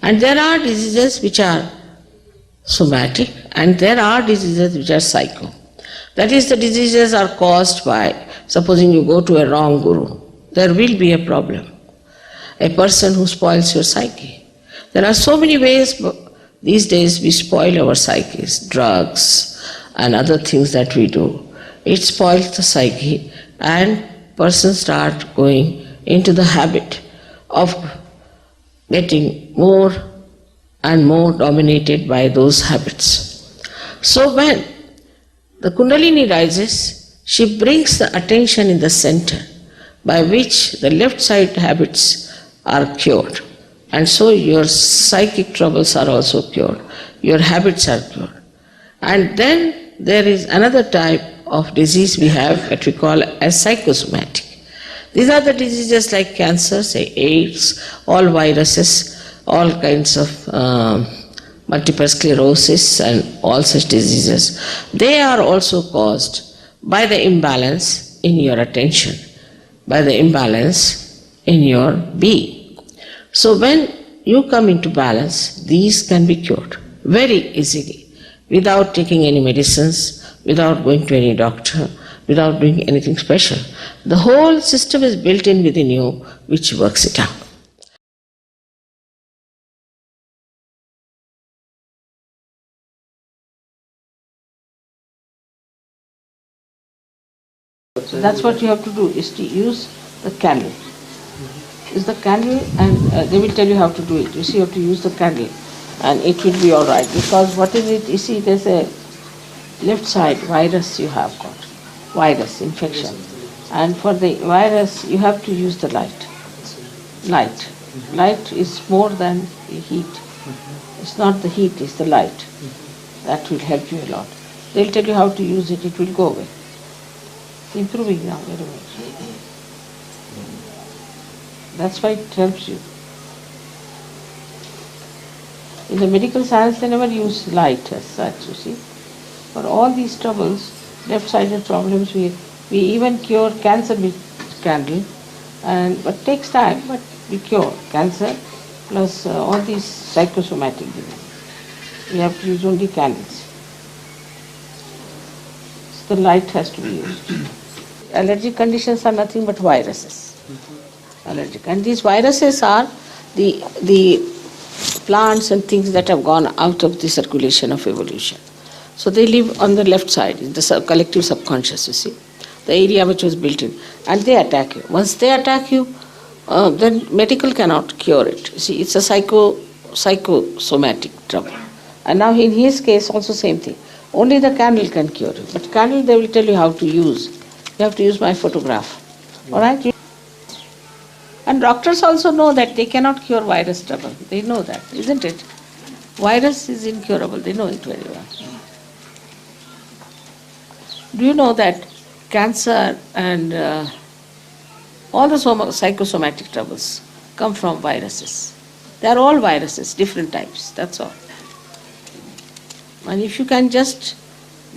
And there are diseases which are somatic, and there are diseases which are psycho. That is, the diseases are caused by, supposing you go to a wrong guru, there will be a problem. A person who spoils your psyche. There are so many ways these days we spoil our psyches, drugs and other things that we do. It spoils the psyche, and persons start going into the habit of getting more and more dominated by those habits. So when the Kundalini rises, she brings the attention in the center, by which the left side habits are cured. And so your psychic troubles are also cured, your habits are cured. And then there is another type of disease we have that we call as psychosomatic. These are the diseases like cancer, say AIDS, all viruses, all kinds of multiple sclerosis and all such diseases. They are also caused by the imbalance in your attention, by the imbalance in your being. So when you come into balance, these can be cured very easily, without taking any medicines, without going to any doctor, without doing anything special. The whole system is built in within you, which works it out. So that's what you have to do, is to use the candle. Use the candle, and they will tell you how to do it. You see, you have to use the candle and it will be all right. Because what is it? You see, there's a left side virus you have got, virus infection. And for the virus, you have to use the light. Light. Light is more than the heat. It's not the heat, it's the light. That will help you a lot. They'll tell you how to use it, it will go away. It's improving now very much. That's why it helps you. In the medical science, they never use light as such, you see. For all these troubles, left-sided problems, we even cure cancer with candle, but takes time, but we cure cancer plus all these psychosomatic diseases. We have to use only candles. So the light has to be used. Allergic conditions are nothing but viruses. Allergic. And these viruses are the plants and things that have gone out of the circulation of evolution. So they live on the left side, in the collective subconscious, you see, the area which was built in, and they attack you. Once they attack you, then medical cannot cure it. You see, it's a psychosomatic trouble. And now in his case also same thing. Only the candle can cure it. But candle they will tell you how to use. You have to use my photograph. All right? And doctors also know that they cannot cure virus trouble. They know that, isn't it? Virus is incurable. They know it very well. Do you know that cancer and all the psychosomatic troubles come from viruses? They are all viruses, different types, that's all. And if you can just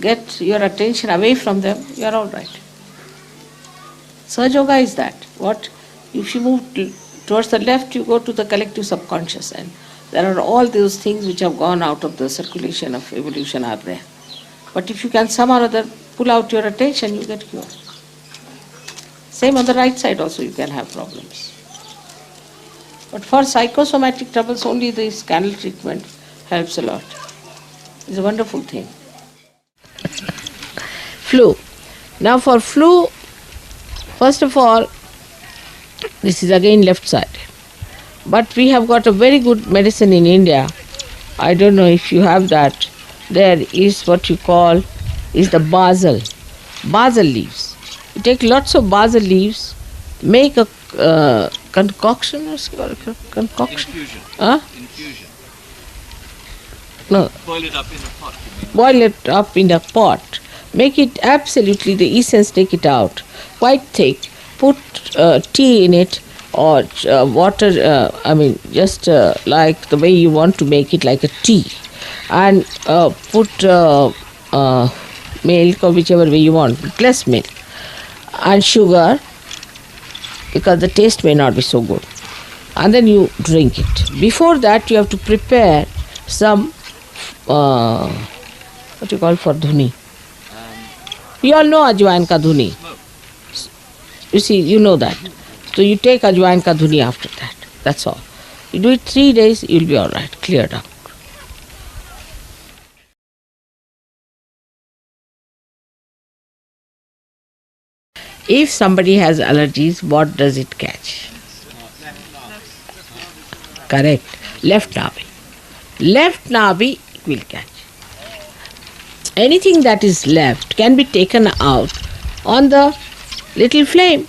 get your attention away from them, you are all right. Sahaja Yoga is that. If you move towards the left, you go to the collective subconscious, and there are all those things which have gone out of the circulation of evolution are there. But if you can somehow or other pull out your attention, you get cured. Same on the right side also, you can have problems. But for psychosomatic troubles, only this candle treatment helps a lot. It's a wonderful thing. Flu. Now for flu, first of all, this is again left side. But we have got a very good medicine in India. I don't know if you have that. There is what you call is the basil leaves. You take lots of basil leaves, make a concoction. Concoction? Infusion. Huh? Infusion. No. Boil it up in a pot. Boil it up in a pot. Make it absolutely, the essence, take it out, quite thick. Put tea in it, or water, just like the way you want to make it, like a tea. And put milk or whichever way you want, less milk. And sugar, because the taste may not be so good. and then you drink it. Before that, you have to prepare some what you call for dhuni. You all know ajwain ka dhuni. You see, you know that. So you take ajwain ka dhuni after that. That's all. You do it 3 days, you'll be all right, cleared up. If somebody has allergies, what does it catch? Correct. Left navi. Left navi will catch. Anything that is left can be taken out on the little flame.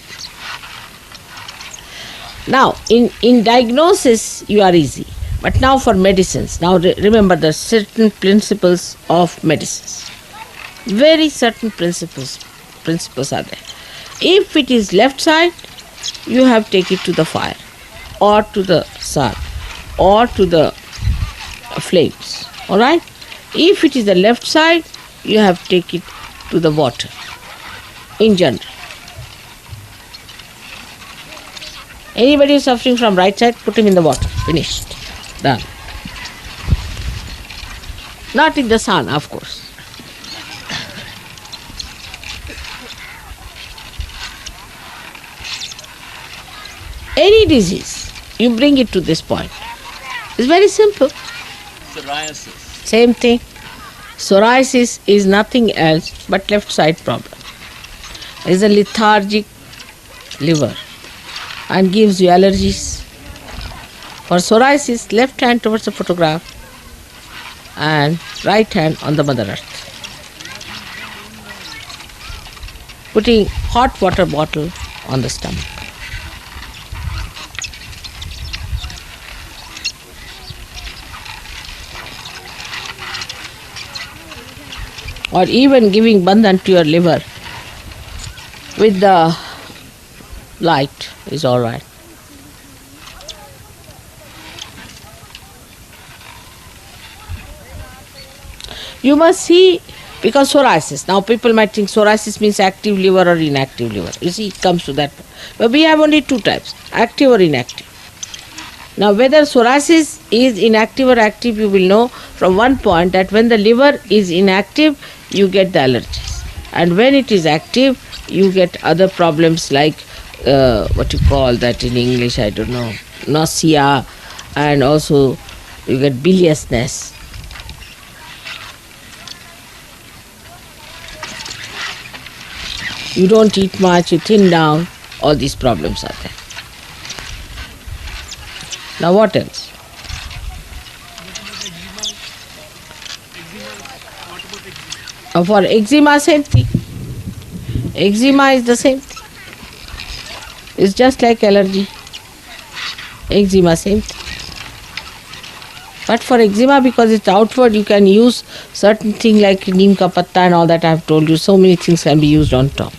Now, in diagnosis, you are easy. But now for medicines, now remember the certain principles of medicines. Very certain principles are there. If it is left side, you have to take it to the fire, or to the sun, or to the flames. Alright? If it is the left side, you have to take it to the water, in general. Anybody who's suffering from right side, put him in the water. Finished. Done. Not in the sun, of course. Any disease, you bring it to this point. It's very simple. Psoriasis. Same thing. Psoriasis is nothing else but left side problem. It's a lethargic liver and gives you allergies. For psoriasis, left hand towards the photograph and right hand on the Mother Earth. Putting hot water bottle on the stomach. Or even giving bandhan to your liver with the light is all right. You must see, because psoriasis, now people might think psoriasis means active liver or inactive liver. You see, it comes to that. But we have only two types, active or inactive. Now whether psoriasis is inactive or active, you will know from one point that when the liver is inactive, you get the allergies. And when it is active, you get other problems like, what you call that in English, I don't know, nausea, and also you get biliousness. You don't eat much, you thin down, all these problems are there. Now what else? For eczema, same thing. Eczema is the same thing. It's just like allergy. Eczema, same thing. But for eczema, because it's outward, you can use certain thing like neem ka patta and all that I have told you. So many things can be used on top.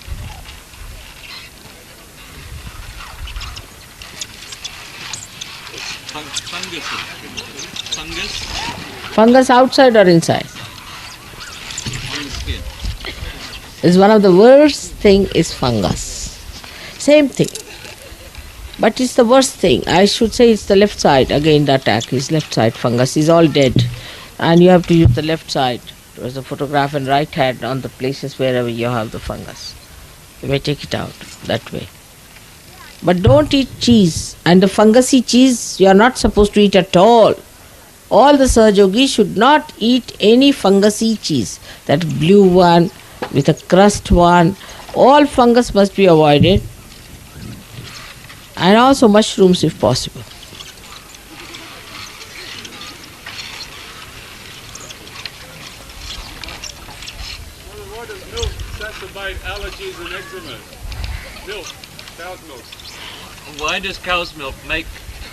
Fungus outside or inside? Is one of the worst thing is fungus. Same thing. But it's the worst thing. I should say it's the left side. Again the attack is left side. Fungus is all dead. And you have to use the left side towards the photograph and right hand on the places wherever you have the fungus. You may take it out that way. But don't eat cheese. And the fungusy cheese you are not supposed to eat at all. All the Sahajogis should not eat any fungusy cheese. That blue one with a crust one. All fungus must be avoided. And also mushrooms if possible. What does milk exacerbate allergies and eczema? Milk, cow's milk. Why does cow's milk make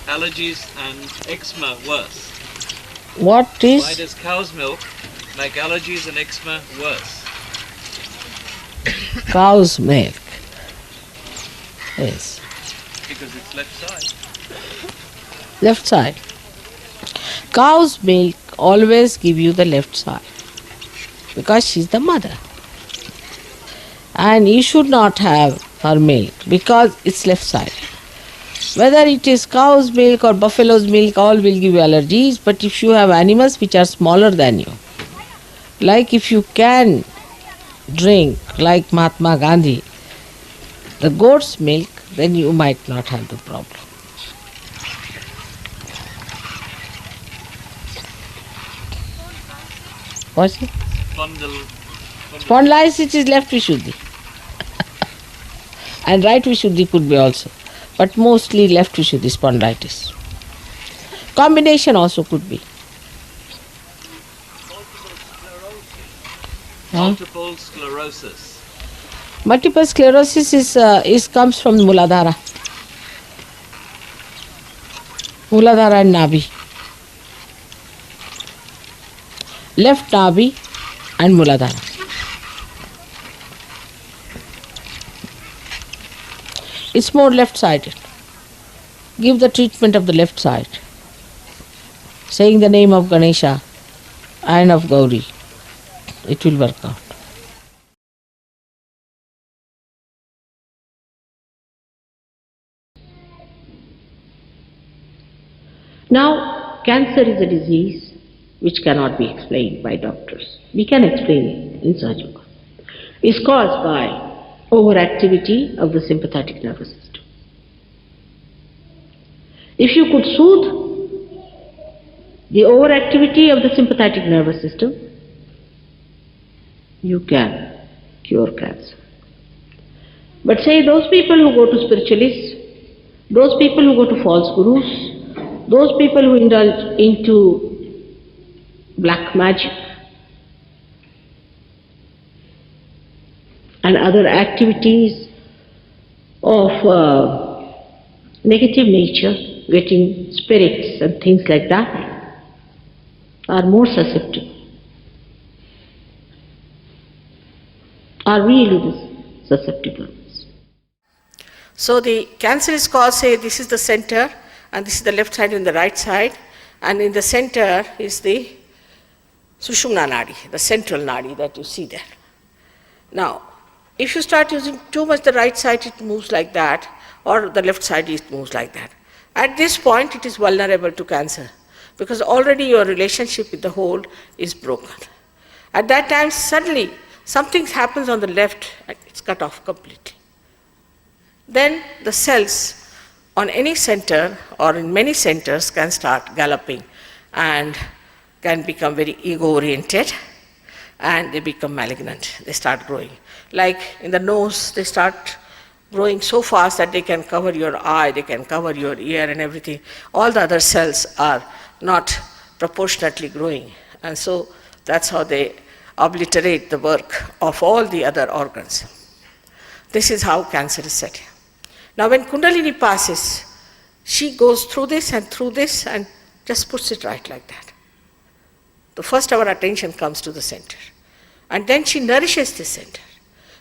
allergies and eczema worse? What Why is does cow's milk make allergies and eczema worse? cow's milk? Yes. Because it's left side. Left side. Cow's milk always give you the left side. Because she's the mother. And you should not have her milk because it's left side. Whether it is cow's milk or buffalo's milk, all will give you allergies. But if you have animals which are smaller than you, like if you can drink, like Mahatma Gandhi, the goat's milk, then you might not have the problem. What's it? Spondylitis is left Vishuddhi. And right Vishuddhi could be also. But mostly left Vishuddhi spondylitis. Combination also could be. Multiple sclerosis. Multiple sclerosis is comes from Muladhara. Muladhara and Nabi. Left Nabi and Muladhara. It's more left-sided. Give the treatment of the left side. Saying the name of Ganesha and of Gauri. It will work out. Now, cancer is a disease which cannot be explained by doctors. We can explain it in Sahaja. It's caused by overactivity of the sympathetic nervous system. If you could soothe the overactivity of the sympathetic nervous system, you can cure cancer. But say those people who go to spiritualists, those people who go to false gurus, those people who indulge into black magic and other activities of negative nature, getting spirits and things like that, are more susceptible, are really the susceptible ones. So the cancer is caused, say this is the center, and this is the left side and the right side, and in the center is the Sushumna Nadi, the central Nadi that you see there. Now, if you start using too much the right side, it moves like that, or the left side, it moves like that. At this point, it is vulnerable to cancer, because already your relationship with the whole is broken. At that time, suddenly, something happens on the left, and it's cut off completely. Then the cells on any center or in many centers can start galloping and can become very ego-oriented, and they become malignant. They start growing. Like in the nose, they start growing so fast that they can cover your eye, they can cover your ear and everything. All the other cells are not proportionately growing. And so that's how they obliterate the work of all the other organs. This is how cancer is set. Now when Kundalini passes, she goes through this and just puts it right like that. So first our attention comes to the center, and then she nourishes the center.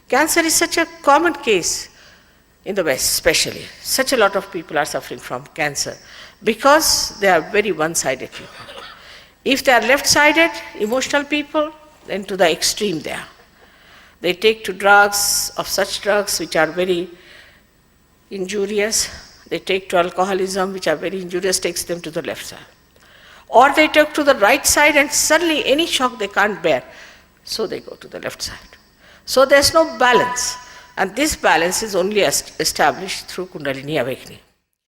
Cancer is such a common case in the West especially. Such a lot of people are suffering from cancer because they are very one-sided people. If they are left-sided, emotional people, then to the extreme they are. They take to drugs, of such drugs which are very injurious. They take to alcoholism, which are very injurious, takes them to the left side. Or they take to the right side and suddenly any shock they can't bear, so they go to the left side. So there's no balance, and this balance is only established through Kundalini awakening.